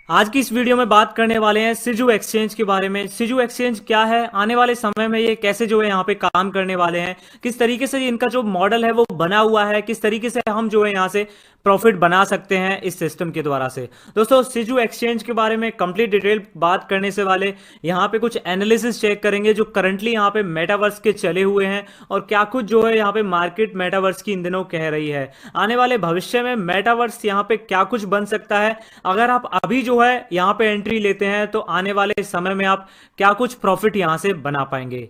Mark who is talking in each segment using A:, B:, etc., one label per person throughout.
A: आज की इस वीडियो में बात करने वाले हैं सिजू एक्सचेंज के बारे में। सिजू एक्सचेंज क्या है, आने वाले समय में ये कैसे जो है यहाँ पे काम करने वाले हैं, किस तरीके से इनका जो मॉडल है वो बना हुआ है, किस तरीके से हम जो है यहाँ से प्रॉफिट बना सकते हैं इस सिस्टम के द्वारा से। दोस्तों, सिजू एक्सचेंज के बारे में कंप्लीट डिटेल बात करने से वाले यहाँ पे कुछ एनालिसिस चेक करेंगे जो करंटली यहाँ पे मेटावर्स के चले हुए हैं और क्या कुछ जो है यहाँ पे मार्केट मेटावर्स की इन दिनों कह रही है। आने वाले भविष्य में मेटावर्स यहाँ पे क्या कुछ बन सकता है, अगर आप अभी जो है यहाँ पे एंट्री लेते हैं तो आने वाले समय में आप क्या कुछ प्रॉफिट यहाँ से बना पाएंगे।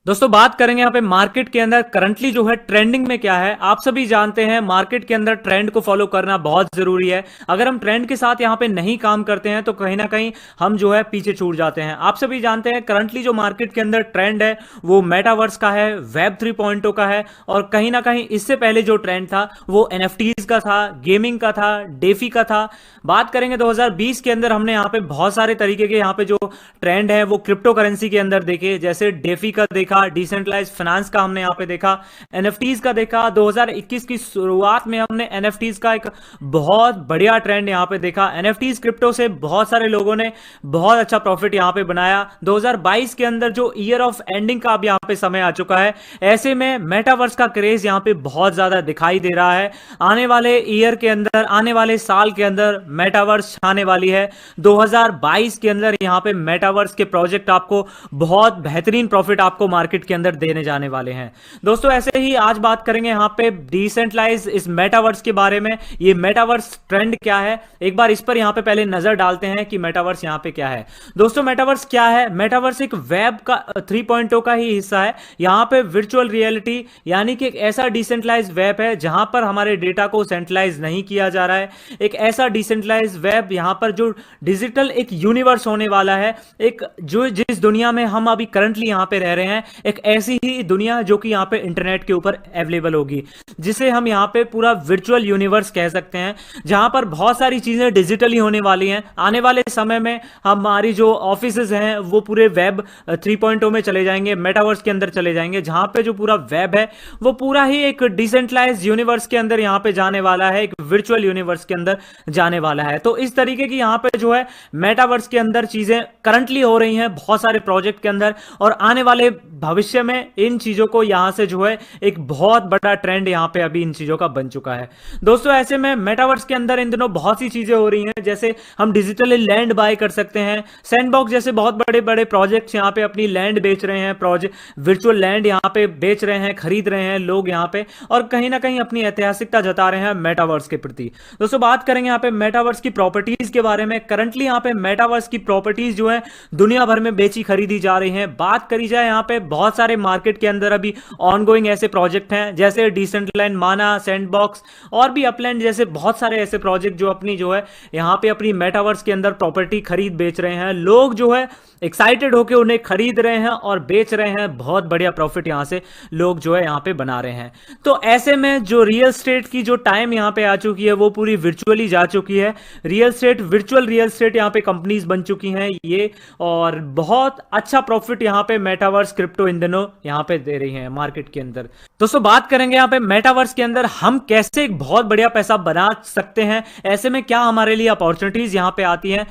A: दोस्तों, बात करेंगे यहाँ पे मार्केट के अंदर करंटली जो है ट्रेंडिंग में क्या है। आप सभी जानते हैं मार्केट के अंदर ट्रेंड को फॉलो करना बहुत जरूरी है। अगर हम ट्रेंड के साथ यहाँ पे नहीं काम करते हैं तो कहीं ना कहीं हम जो है पीछे छूट जाते हैं। आप सभी जानते हैं करंटली जो मार्केट के अंदर ट्रेंड है वो मेटावर्स का है, वेब 3.0 का है, और कहीं ना कहीं इससे पहले जो ट्रेंड था वो एनएफटीज का था, गेमिंग का था, डेफी का था। बात करेंगे 2020 के अंदर हमने यहाँ पे बहुत सारे तरीके के यहाँ पे जो ट्रेंड है वो क्रिप्टो करेंसी के अंदर देखे, जैसे डेफी का देखा, डिसेंट्रलाइज्ड फाइनेंस का हमने यहाँ पे देखा, एनएफटीज का देखा। 2021 की शुरुआत में हमने एनएफटीज का एक बहुत बढ़िया ट्रेंड यहाँ पे देखा। एनएफटीज क्रिप्टो से बहुत सारे लोगों ने बहुत अच्छा प्रॉफिट यहाँ पे बनाया। 2022 के अंदर जो ईयर ऑफ एंडिंग का अब यहाँ पे समय आ चुका है, ऐसे में मेटावर्स का क्रेज यहाँ पे बहुत ज्यादा दिखाई दे रहा है। आने वाले ईयर के अंदर, आने वाले साल के अंदर मेटावर्स छाने वाली है। 2022 के अंदर यहाँ पे मेटावर्स के प्रोजेक्ट आपको बहुत बेहतरीन प्रॉफिट आपको मार्केट के अंदर देने जाने वाले हैं। दोस्तों, ऐसे ही आज बात करेंगे यहाँ पे डिसेंट्रलाइज इस मेटावर्स के बारे में। ये मेटावर्स ट्रेंड क्या है, एक बार इस पर यहाँ पे पहले नजर डालते हैं कि मेटावर्स यहाँ पे क्या है। दोस्तों, मेटावर्स क्या है? मेटावर्स एक वेब का 3.0 का ही हिस्सा है। यहाँ पे वर्चुअल रियलिटी यानी कि एक ऐसा डिसेंट्रलाइज वेब है जहां पर हमारे डेटा को सेंट्रलाइज नहीं किया जा रहा है। एक ऐसा डिसेंट्रलाइज वेब यहाँ पर जो डिजिटल एक यूनिवर्स होने वाला है, एक जो जिस दुनिया में हम अभी करंटली यहाँ पे रह रहे हैं, एक ऐसी ही दुनिया जो कि यहाँ पे इंटरनेट के ऊपर अवेलेबल होगी, जिसे हम यहाँ पे पूरा वर्चुअल यूनिवर्स कह सकते हैं, जहां पर बहुत सारी चीजें डिजिटली होने वाली हैं। आने वाले समय में हमारी जो ऑफिसेज हैं वो पूरे वेब 3.0 में चले जाएंगे, मेटावर्स के अंदर चले जाएंगे, जहां पे जो पूरा वेब है वो पूरा ही एक डिसेंट्रलाइज यूनिवर्स के अंदर यहाँ पे जाने वाला है, एक वर्चुअल यूनिवर्स के अंदर जाने वाला है। तो इस तरीके की यहाँ पे जो है मेटावर्स के अंदर चीजें करंटली हो रही हैं बहुत सारे प्रोजेक्ट के अंदर, और आने वाले भविष्य में इन चीजों को यहां से जो है एक बहुत बड़ा ट्रेंड यहां पे अभी इन चीजों का बन चुका है। दोस्तों, ऐसे में मेटावर्स के अंदर इन दिनों बहुत सी चीजें हो रही हैं, जैसे हम डिजिटली लैंड बाय कर सकते हैं। सैंडबॉक्स जैसे बहुत बड़े बड़े प्रोजेक्ट्स यहां पे अपनी लैंड बेच रहे हैं, प्रोजेक्ट वर्चुअल लैंड यहां पे बेच रहे हैं, खरीद रहे हैं लोग यहां पे, और कहीं ना कहीं अपनी ऐतिहासिकता जता रहे हैं मेटावर्स के प्रति। दोस्तों, बात करेंगे यहां पे मेटावर्स की प्रॉपर्टीज के बारे में। करंटली यहां पे मेटावर्स की प्रॉपर्टीज जो है दुनिया भर में बेची खरीदी जा रही हैं। बात करी जाए यहां पे बहुत सारे मार्केट के अंदर अभी ऑनगोइंग ऐसे प्रोजेक्ट हैं, जैसे डिसेंट्रलाइज्ड माना, सैंडबॉक्स और भी अपलैंड जैसे बहुत सारे ऐसे प्रोजेक्ट जो अपनी जो है यहां पे अपनी मेटावर्स के अंदर प्रॉपर्टी खरीद बेच रहे हैं। लोग जो है एक्साइटेड होकर उन्हें खरीद रहे हैं और बेच रहे हैं। बहुत बढ़िया प्रॉफिट यहां से लोग जो है यहां पे बना रहे हैं। तो ऐसे में जो रियल एस्टेट की जो टाइम यहां पे आ चुकी है वो पूरी वर्चुअली जा चुकी है। Real estate, virtual real estate यहां पे कंपनीज बन चुकी हैं ये, और बहुत अच्छा प्रॉफिट यहां पे मेटावर्स क्रिप्टो इन दिनों यहां पे दे रही है मार्केट के अंदर। दोस्तों, बात करेंगे यहां पे मेटावर्स के अंदर हम कैसे एक बहुत बढ़िया पैसा बना सकते हैं। ऐसे में क्या हमारे लिए अपॉर्चुनिटीज यहां पे आती हैं।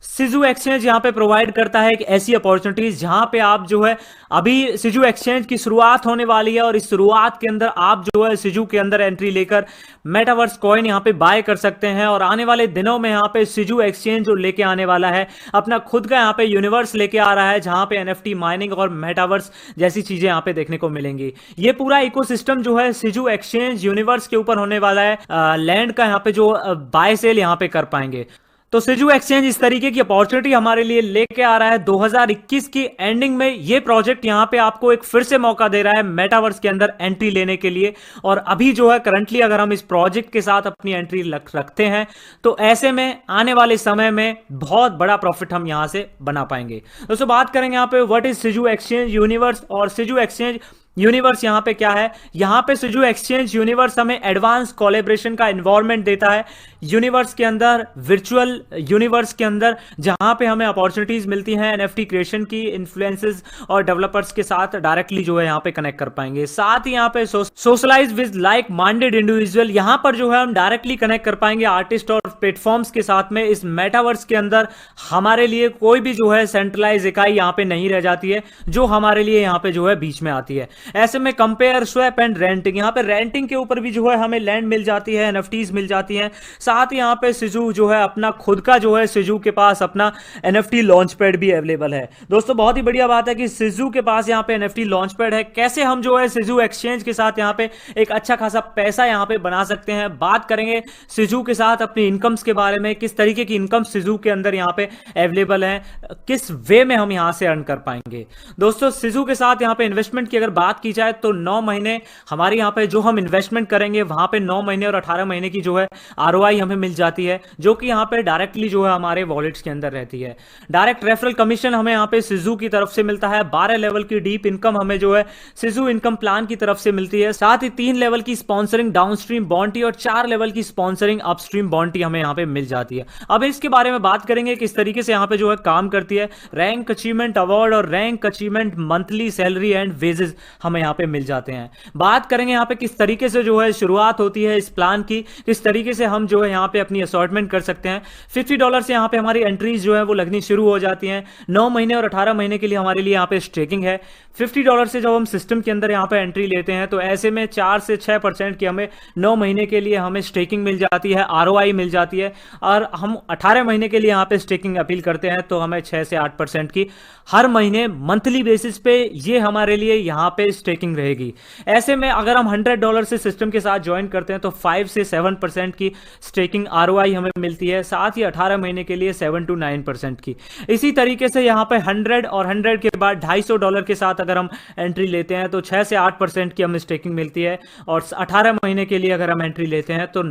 A: सिजू एक्सचेंज यहां पे प्रोवाइड करता है एक ऐसी अपॉर्चुनिटीज जहां पे आप जो है अभी सिजू एक्सचेंज की शुरुआत होने वाली है, और इस शुरुआत के अंदर आप जो है सिजू के अंदर एंट्री लेकर मेटावर्स कॉइन यहां पे बाय कर सकते हैं। और आने वाले दिनों में यहां पे सिजू एक्सचेंज जो लेके आने वाला है अपना खुद का यहां पे यूनिवर्स लेके आ रहा है, जहां पे एनएफटी माइनिंग और मेटावर्स जैसी चीजें यहां पे देखने को मिलेंगी। ये पूरा इकोसिस्टम जो है सिजू एक्सचेंज यूनिवर्स के ऊपर होने वाला है। लैंड का यहां पे जो बाय सेल यहां पे कर पाएंगे। तो सिजू एक्सचेंज इस तरीके की अपॉर्चुनिटी हमारे लिए लेके आ रहा है। 2021 की एंडिंग में ये प्रोजेक्ट यहां पे आपको एक फिर से मौका दे रहा है मेटावर्स के अंदर एंट्री लेने के लिए। और अभी जो है करंटली अगर हम इस प्रोजेक्ट के साथ अपनी एंट्री रखते हैं तो ऐसे में आने वाले समय में बहुत बड़ा प्रॉफिट हम यहां से बना पाएंगे। दोस्तों, बात करेंगे यहां पे what is Siju exchange universe और सिजू एक्सचेंज यूनिवर्स यहाँ पे क्या है, यहाँ पे सिजू एक्सचेंज यूनिवर्स हमें एडवांस कोलैबोरेशन का एनवायरनमेंट देता है। यूनिवर्स के अंदर, वर्चुअल यूनिवर्स के अंदर, जहां पे हमें अपॉर्चुनिटीज मिलती हैं एनएफटी क्रिएशन की, इन्फ्लुएंसर्स और डेवलपर्स के साथ डायरेक्टली जो है यहाँ पे कनेक्ट कर पाएंगे। साथ ही यहाँ पे socialize with like minded individual, यहां पर जो है हम डायरेक्टली कनेक्ट कर पाएंगे आर्टिस्ट और प्लेटफॉर्म्स के साथ में। इस मेटावर्स के अंदर हमारे लिए कोई भी जो है सेंट्रलाइज इकाई यहाँ पे नहीं रह जाती है, जो हमारे लिए यहाँ पे जो है बीच में आती है। ऐसे में कंपेयर, स्वैप एंड रेंटिंग, यहाँ पे रेंटिंग के ऊपर भी जो है हमें लैंड मिल जाती है, एनएफटीज मिल जाती हैं। साथ ही यहाँ पे सिजू जो है अपना खुद का जो है, सिजू के पास अपना एनएफटी लॉन्च पैड भी अवेलेबल है। दोस्तों बहुत ही बढ़िया बात है कि सिजू के पास यहाँ पे एनएफटी लॉन्च पैड है। कैसे हम जो है सिजू एक्सचेंज के साथ यहाँ पे एक अच्छा खासा पैसा यहाँ पे बना सकते हैं, बात करेंगे सिजू के साथ अपनी इनकम्स के बारे में, किस तरीके की इनकम सिजू के अंदर यहाँ पे अवेलेबल है, किस वे में हम यहाँ से अर्न कर पाएंगे। दोस्तों सिजू के साथ यहाँ पे इन्वेस्टमेंट की अगर बात की जाए तो 9 महीने हमारे यहाँ पे जो हम इन्वेस्टमेंट करेंगे वहां पे 9 महीने और 18 महीने की जो है आरओआई हमें मिल जाती है, जो कि यहाँ पे डायरेक्टली जो है हमारे वॉलेट्स के अंदर रहती है। डायरेक्ट रेफरल कमीशन हमें यहाँ पे सिजू की तरफ से मिलता है। 12 लेवल की डीप इनकम हमें जो है सिजू इनकम प्लान की तरफ से मिलती है। साथ ही 3 लेवल की स्पॉन्सरिंग डाउनस्ट्रीम बॉन्टी और 4 लेवल की स्पॉन्सरिंग अपस्ट्रीम बॉन्टी हमें यहाँ पे मिल जाती है। अब इसके बारे में बात करेंगे किस तरीके से यहाँ पे जो है काम करती है। रैंक अचीवमेंट अवार्ड और rank achievement monthly salary and wages हमें यहाँ पे मिल जाते हैं। बात करेंगे यहाँ पे किस तरीके से जो है शुरुआत होती है इस प्लान की, किस तरीके से हम जो है यहाँ पे अपनी असॉर्टमेंट कर सकते हैं। $50 से यहाँ पे हमारी एंट्रीज जो है वो लगनी शुरू हो जाती हैं। 9 महीने और 18 महीने के लिए हमारे लिए यहाँ पे स्टेकिंग है। $50 से जब हम सिस्टम के अंदर यहाँ पे एंट्री लेते हैं तो ऐसे में 4 से 6% की हमें 9 महीने के लिए हमें स्टेकिंग मिल जाती है, आरओआई मिल जाती है। और हम 18 महीने के लिए यहाँ पे स्टेकिंग अपील करते हैं तो हमें 6 से 8% की हर महीने मंथली बेसिस पे ये हमारे लिए यहाँ पे स्टेकिंग रहेगी। ऐसे में अगर हम $100 से सिस्टम के साथ ज्वाइन करते हैं तो 5 से 7% की स्टेकिंग आरओआई हमें मिलती है। साथ ही 18 महीने के लिए 7 to 9% की। इसी तरीके से यहाँ पे 100 और 100 के बाद $250 के साथ अगर हम एंट्री लेते हैं तो 6 से 8% की हमें स्टेकिंग मिलती है। और 18 महीने के लिए अगर हम एंट्री लेते हैं तो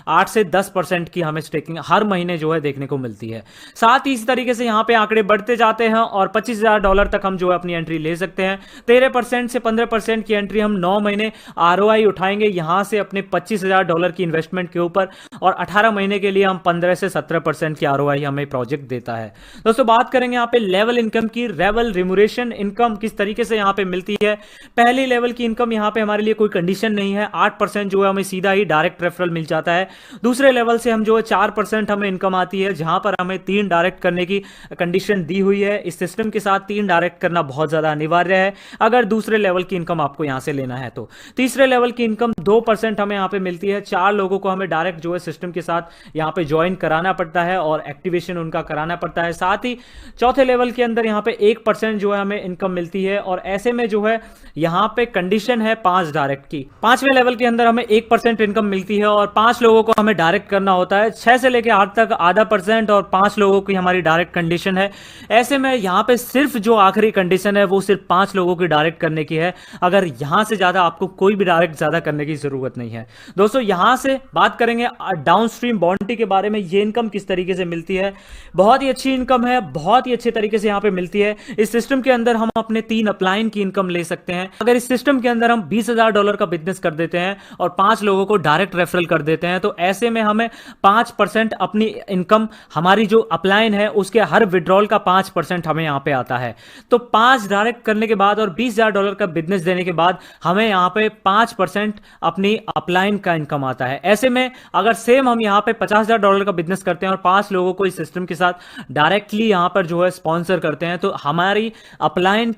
A: 8 से 10% की हमें स्टेकिंग हर महीने जो है देखने को मिलती है। साथ ही इसी तरीके से यहाँ पे आंकड़े बढ़ते जाते हैं और $25,000 तक हम जो है अपनी एंट्री ले सकते हैं। 13% से 15% की एंट्री हम 9 महीने आरओआई उठाएंगे यहां से अपने $25,000 की इन्वेस्टमेंट के ऊपर, और 18 महीने के लिए हम 15 से 17% की आरओआई हमें प्रोजेक्ट देता है। दोस्तों बात करेंगे यहाँ पे लेवल इनकम की। लेवल रिम्यूरेशन इनकम किस तरीके से यहाँ पे मिलती है। पहले लेवल की इनकम यहाँ पे हमारे लिए कोई कंडीशन नहीं है, 8% जो है हमें सीधा ही डायरेक्ट रेफरल मिल जाता है। दूसरे लेवल से हम जो है 4% हमें इनकम आती है, जहां पर हमें 3 डायरेक्ट करने की कंडीशन दी हुई है। इस सिस्टम के साथ 3 डायरेक्ट करना बहुत ज्यादा अनिवार्य है अगर दूसरे लेवल की इनकम आपको यहां से लेना है तो। तीसरे लेवल की इनकम 2% हमें यहां पे मिलती है। 4 लोगों को हमें डायरेक्ट जो है सिस्टम के साथ यहां पे ज्वाइन कराना पड़ता है और एक्टिवेशन उनका कराना पड़ता है। साथ ही चौथे लेवल के अंदर यहां पे 1% जो है हमें इनकम मिलती है, और ऐसे में जो है यहां पे कंडीशन है 5 डायरेक्ट की। 5वें लेवल के अंदर हमें 1% इनकम मिलती है और 5 लोगों को हमें डायरेक्ट करना होता है। 6 से लेकर 8 तक आधा % और 5 लोगों की हमारी डायरेक्ट कंडीशन है। ऐसे में यहां पे सिर्फ जो आखिरी कंडीशन है वो सिर्फ 5 लोगों की डायरेक्ट करने की है। अगर यहां से ज्यादा आपको कोई भी डायरेक्ट ज्यादा करने की जरूरत नहीं है। दोस्तों यहां से बात करेंगे डाउनस्ट्रीम बॉन्टी के बारे में। ये इनकम किस तरीके से मिलती है। बहुत ही अच्छी इनकम है, बहुत ही अच्छे तरीके से यहां पे मिलती है। इस सिस्टम के अंदर हम अपने 3 अपलाइन की इनकम ले सकते हैं। अगर इस सिस्टम के अंदर हम $20,000 का बिजनेस कर देते हैं और 5 लोगों को डायरेक्ट रेफरल कर देते हैं तो ऐसे में हमें 5% अपनी इनकम, हमारी जो अपलाइन है उसके हर विड्रॉल का 5% हमें यहां पे आता है। तो 5 डायरेक्ट करने के बाद और $20,000 का बिजनेस देने के बाद हमें यहां पे 5% अपनी अपलाइन का इनकम आता है। ऐसे में अगर सेम हम यहां पे $50,000 का बिजनेस करते हैं और 5 लोगों को इस सिस्टम के साथ डायरेक्टली यहां पर जो है स्पॉन्सर करते हैं तो हमारी अपलाइन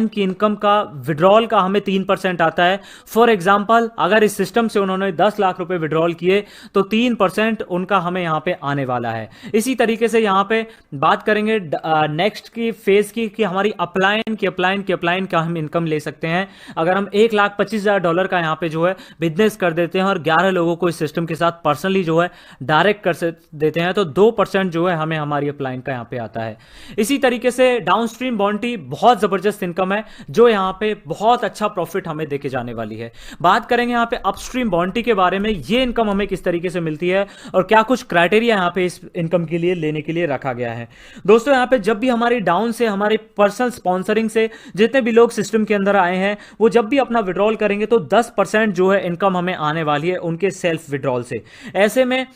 A: की इनकम का विड्रॉल का हमें 3% आता है। फॉर एग्जांपल अगर इस सिस्टम से उन्होंने 10 लाख रुपए विड्रॉल किए तो 3% उनका हमें यहां पे आने वाला है। इसी तरीके से यहां पे बात करेंगे नेक्स्ट की फेज की कि हमारी अपलाइन का हम इनकम ले सकते हैं। अगर हम $1,25,000 का यहां पे जो है बिजनेस कर देते हैं और 11 लोगों को इस सिस्टम के साथ पर्सनली जो है डायरेक्ट कर देते हैं तो 2% जो है हमें हमारी अपलाइन का यहां पे आता है। इसी तरीके से डाउनस्ट्रीम बॉन्टी बहुत जबरदस्त इनकम है जो यहां पे बहुत अच्छा प्रॉफिट हमें देके जाने वाली है। बात करेंगे यहां पे अपस्ट्रीम बॉन्टी के बारे में। ये इनकम हमें किस तरीके से मिलती है और क्या कुछ क्राइटेरिया यहां पे इस इनकम के लिए लेने के लिए रखा गया है। दोस्तों यहां पे जब भी हमारी डाउन से, हमारे पर्सनल स्पॉन्सरिंग से जितने भी लोग सिस्टम के अंदर आए हैं वो जब भी अपना विड्रॉल करेंगे तो 10% जो है इनकम हमें आने वाली है उनके सेल्फ विड्रॉल से। ऐसे में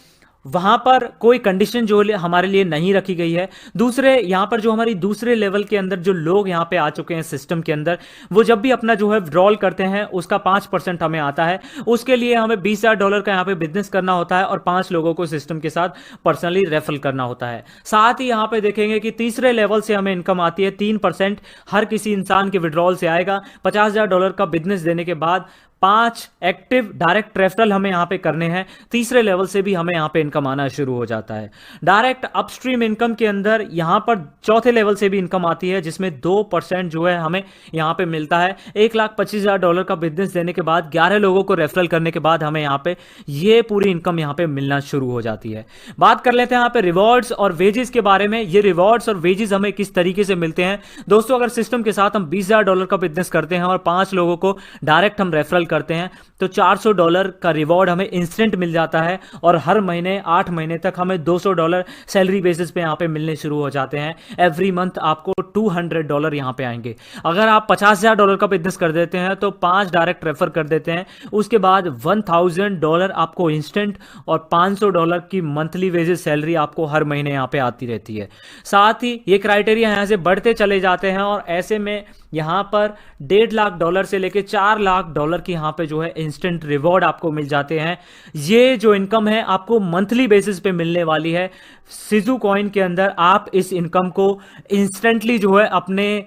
A: वहां पर कोई कंडीशन जो हमारे लिए नहीं रखी गई है। दूसरे यहां पर जो हमारी दूसरे लेवल के अंदर जो लोग यहां पे आ चुके हैं सिस्टम के अंदर, वो जब भी अपना जो है विड्रॉल करते हैं उसका 5% हमें आता है। उसके लिए हमें $20,000 का यहां पे बिजनेस करना होता है और 5 लोगों को सिस्टम के साथ पर्सनली रेफर करना होता है। साथ ही यहां पे देखेंगे कि तीसरे लेवल से हमें इनकम आती है 3% हर किसी इंसान के विड्रॉल से आएगा। $50,000 का बिजनेस देने के बाद 5 एक्टिव डायरेक्ट रेफरल हमें यहां पे करने हैं। तीसरे लेवल से भी हमें यहां पे इनकम आना शुरू हो जाता है। डायरेक्ट अपस्ट्रीम इनकम के अंदर यहां पर चौथे लेवल से भी इनकम आती है जिसमें 2% जो है हमें यहां पे मिलता है। $1,25,000 का बिजनेस देने के बाद 11 लोगों को रेफरल करने के बाद हमें यहां पे ये पूरी इनकम यहां पे मिलना शुरू हो जाती है। बात कर लेते हैं यहां पे रिवॉर्ड्स और वेजेस के बारे में। ये रिवॉर्ड्स और वेजेस हमें किस तरीके से मिलते हैं दोस्तों, अगर सिस्टम के साथ हम $20,000 का बिजनेस करते हैं और 5 लोगों को डायरेक्ट हम रेफरल करते हैं तो $400 का रिवॉर्ड हमें इंस्टेंट मिल जाता है और हर महीने 8 महीने तक हमें $200 सैलरी बेसिस पे यहां पे मिलने शुरू हो जाते हैं। एवरी मंथ आपको $200 यहां पे आएंगे। अगर आप $50,000 का बिजनेस कर देते हैं तो 5 डायरेक्ट रेफर कर देते हैं, उसके बाद $1,000 आपको इंस्टेंट और $500 की मंथली वेजेस सैलरी आपको हर महीने यहां पे आती रहती है। साथ ही ये क्राइटेरिया यहां से बढ़ते चले जाते हैं और ऐसे में यहां पर $1.5 लाख से लेके $4 लाख की यहां पे जो है इंस्टेंट रिवॉर्ड आपको मिल जाते हैं। ये जो इनकम है आपको मंथली बेसिस पे मिलने वाली है। सिजू कॉइन के अंदर आप इस इनकम को इंस्टेंटली जो है अपने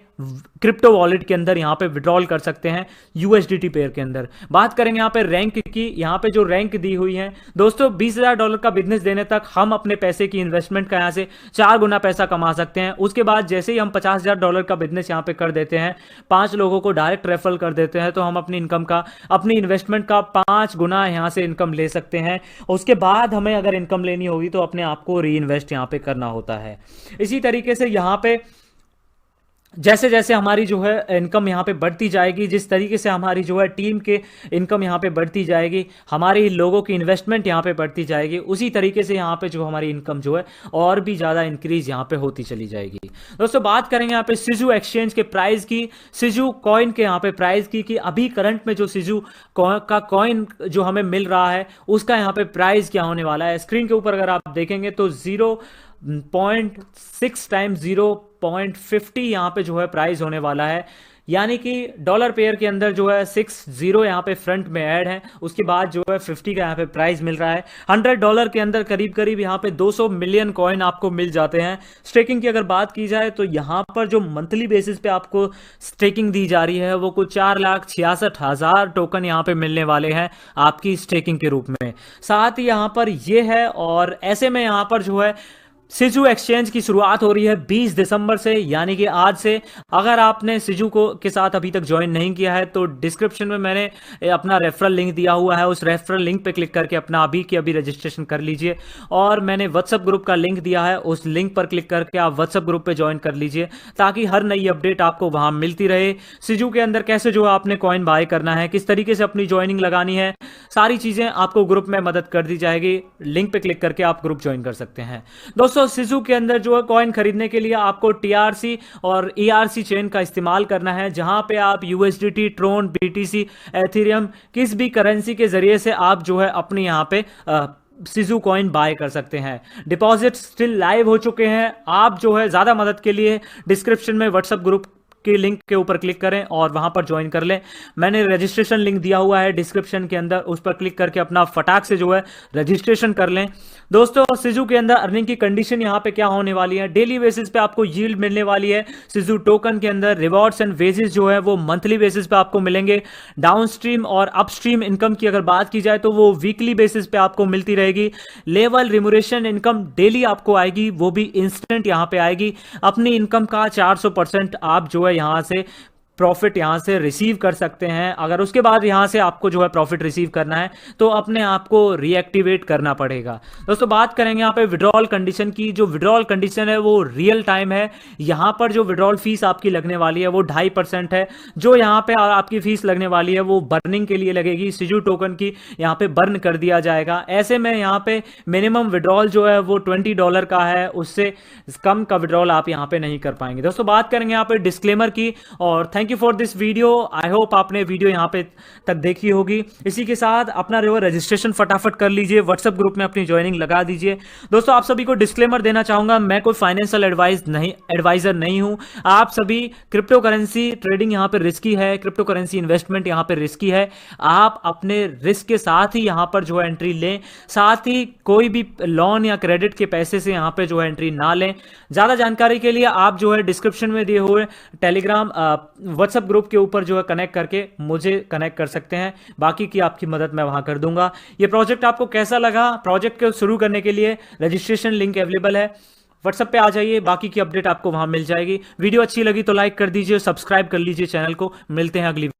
A: क्रिप्टो वॉलेट के अंदर यहां पे विड्रॉल कर सकते हैं यूएसडीटी पेयर के अंदर। बात करेंगे यहां पे रैंक की। यहां पे जो रैंक दी हुई है दोस्तों, $20,000 का बिजनेस देने तक हम अपने पैसे की इन्वेस्टमेंट का यहां से 4 गुना पैसा कमा सकते हैं। उसके बाद जैसे ही हम $50,000 का बिजनेस यहां पे कर देते हैं, 5 लोगों को डायरेक्ट रेफरल कर देते हैं, तो हम अपनी इनकम का, अपनी इन्वेस्टमेंट का 5 गुना यहां से इनकम ले सकते हैं। उसके बाद हमें अगर इनकम लेनी होगी तो अपने आप को री इन्वेस्ट यहां पे करना होता है। इसी तरीके से यहां पे जैसे जैसे हमारी जो है इनकम यहाँ पे बढ़ती जाएगी, जिस तरीके से हमारी जो है टीम के इनकम यहाँ पे बढ़ती जाएगी, हमारे लोगों की इन्वेस्टमेंट यहाँ पे बढ़ती जाएगी, उसी तरीके से यहाँ पे जो हमारी इनकम जो है और भी ज़्यादा इंक्रीज यहाँ पे होती चली जाएगी। दोस्तों बात करेंगे यहाँ पे सिजू एक्सचेंज के प्राइस की, सिजू कॉइन के यहाँ पे प्राइस की, कि अभी करंट में जो सिजू का कॉइन जो हमें मिल रहा है उसका यहाँ पे प्राइस क्या होने वाला है। स्क्रीन के ऊपर अगर आप देखेंगे तो 0.6 टाइम्स 0.50 यहां पे जो है प्राइस होने वाला है, यानी कि डॉलर पेयर के अंदर जो है 60 यहां पे फ्रंट में ऐड है, उसके बाद जो है 50 का यहां पे प्राइस मिल रहा है। $100 के अंदर करीब करीब यहां पे 200 मिलियन कॉइन आपको मिल जाते हैं। स्टेकिंग की अगर बात की जाए तो यहां पर जो मंथली बेसिस पे आपको स्टेकिंग दी जा रही है वो कुछ 4,66,000 टोकन यहां पे मिलने वाले हैं आपकी स्टेकिंग के रूप में। साथ ही यहां पर ये है, और ऐसे में यहां पर जो है सिजू एक्सचेंज की शुरुआत हो रही है 20 दिसंबर से, यानी कि आज से। अगर आपने सिजू को के साथ अभी तक ज्वाइन नहीं किया है तो डिस्क्रिप्शन में मैंने अपना रेफरल लिंक दिया हुआ है, उस रेफरल लिंक पे क्लिक करके अपना अभी के अभी रजिस्ट्रेशन कर लीजिए। और मैंने व्हाट्सएप ग्रुप का लिंक दिया है, उस लिंक पर क्लिक करके आप व्हाट्सएप ग्रुप पे ज्वाइन कर लीजिए ताकि हर नई अपडेट आपको वहां मिलती रहे। सिजू के अंदर कैसे जो आपने कॉइन बाय करना है, किस तरीके से अपनी ज्वाइनिंग लगानी है, सारी चीजें आपको ग्रुप में मदद कर दी जाएगी। लिंक पे क्लिक करके आप ग्रुप ज्वाइन कर सकते हैं। दोस्तों सिजू के अंदर जो है कॉइन खरीदने के लिए आपको टीआरसी और ईआरसी चेन का इस्तेमाल करना है, जहां पे आप यूएसडीटी, ट्रोन, बीटीसी, एथेरियम किस भी करेंसी के जरिए से आप जो है अपने यहां पे सिजू कॉइन बाय कर सकते हैं। डिपॉजिट स्टिल लाइव हो चुके हैं। आप जो है ज्यादा मदद के लिए डिस्क्रिप्शन में व्हाट्सएप ग्रुप के लिंक के ऊपर क्लिक करें और वहां पर ज्वाइन कर लें। मैंने रजिस्ट्रेशन लिंक दिया हुआ है डिस्क्रिप्शन के अंदर, उस पर क्लिक करके अपना फटाक से जो है रजिस्ट्रेशन कर लें। दोस्तों सिजू के अंदर अर्निंग की कंडीशन यहां पे क्या होने वाली है, डेली बेसिस पे आपको यील्ड मिलने वाली है सिजू टोकन के अंदर। रिवॉर्ड्स एंड वेजेस जो है वो मंथली बेसिस पे आपको मिलेंगे। डाउनस्ट्रीम और अपस्ट्रीम इनकम की अगर बात की जाए तो वो वीकली बेसिस पे आपको मिलती रहेगी। लेवल रिम्यूरेशन इनकम डेली आपको आएगी, वो भी इंस्टेंट यहां पे आएगी। अपनी इनकम का 400% आप जो है यहां से प्रॉफिट यहां से रिसीव कर सकते हैं। अगर उसके बाद यहां से आपको जो है प्रॉफिट रिसीव करना है तो अपने आप को रीएक्टिवेट करना पड़ेगा। दोस्तों बात करेंगे यहां पे विड्रॉल कंडीशन की। जो विड्रॉल कंडीशन है वो रियल टाइम है। यहां पर जो विड्रॉल फीस आपकी लगने वाली है वो 2.5% है। जो यहां पे आपकी फीस लगने वाली है वो बर्निंग के लिए लगेगी। सिजू टोकन की यहां पे बर्न कर दिया जाएगा। ऐसे में यहां पे मिनिमम विड्रॉल जो है वो $20 का है, उससे कम का विड्रॉल आप यहां पे नहीं कर पाएंगे। दोस्तों बात करेंगे यहां पे डिस्क्लेमर की, और thank thank you for this video. I hope आपने वीडियो यहाँ पे तक देखी होगी। इसी के साथ अपना जो रजिस्ट्रेशन फटाफट कर लीजिए, व्हाट्सएप ग्रुप में अपनी ज्वाइनिंग लगा दीजिए। दोस्तों आप सभी को डिस्क्लेमर देना चाहूंगा, मैं कोई फाइनेंशियल एडवाइजर नहीं हूं। आप सभी क्रिप्टो करेंसी ट्रेडिंग यहाँ पे रिस्की है, क्रिप्टो करेंसी इन्वेस्टमेंट यहाँ पे रिस्की है। आप अपने रिस्क के साथ ही यहाँ पर जो है एंट्री लें, साथ ही कोई भी लोन या क्रेडिट के पैसे से यहाँ पे जो है एंट्री ना लें। ज्यादा जानकारी के लिए आप जो है डिस्क्रिप्शन में दिए हुए टेलीग्राम व्हाट्सएप ग्रुप के ऊपर जो है कनेक्ट करके मुझे कनेक्ट कर सकते हैं। बाकी की आपकी मदद मैं वहां कर दूंगा। ये प्रोजेक्ट आपको कैसा लगा? प्रोजेक्ट को शुरू करने के लिए रजिस्ट्रेशन लिंक अवेलेबल है, व्हाट्सएप पे आ जाइए, बाकी की अपडेट आपको वहां मिल जाएगी। वीडियो अच्छी लगी तो लाइक कर दीजिए, सब्सक्राइब कर लीजिए चैनल को। मिलते हैं अगली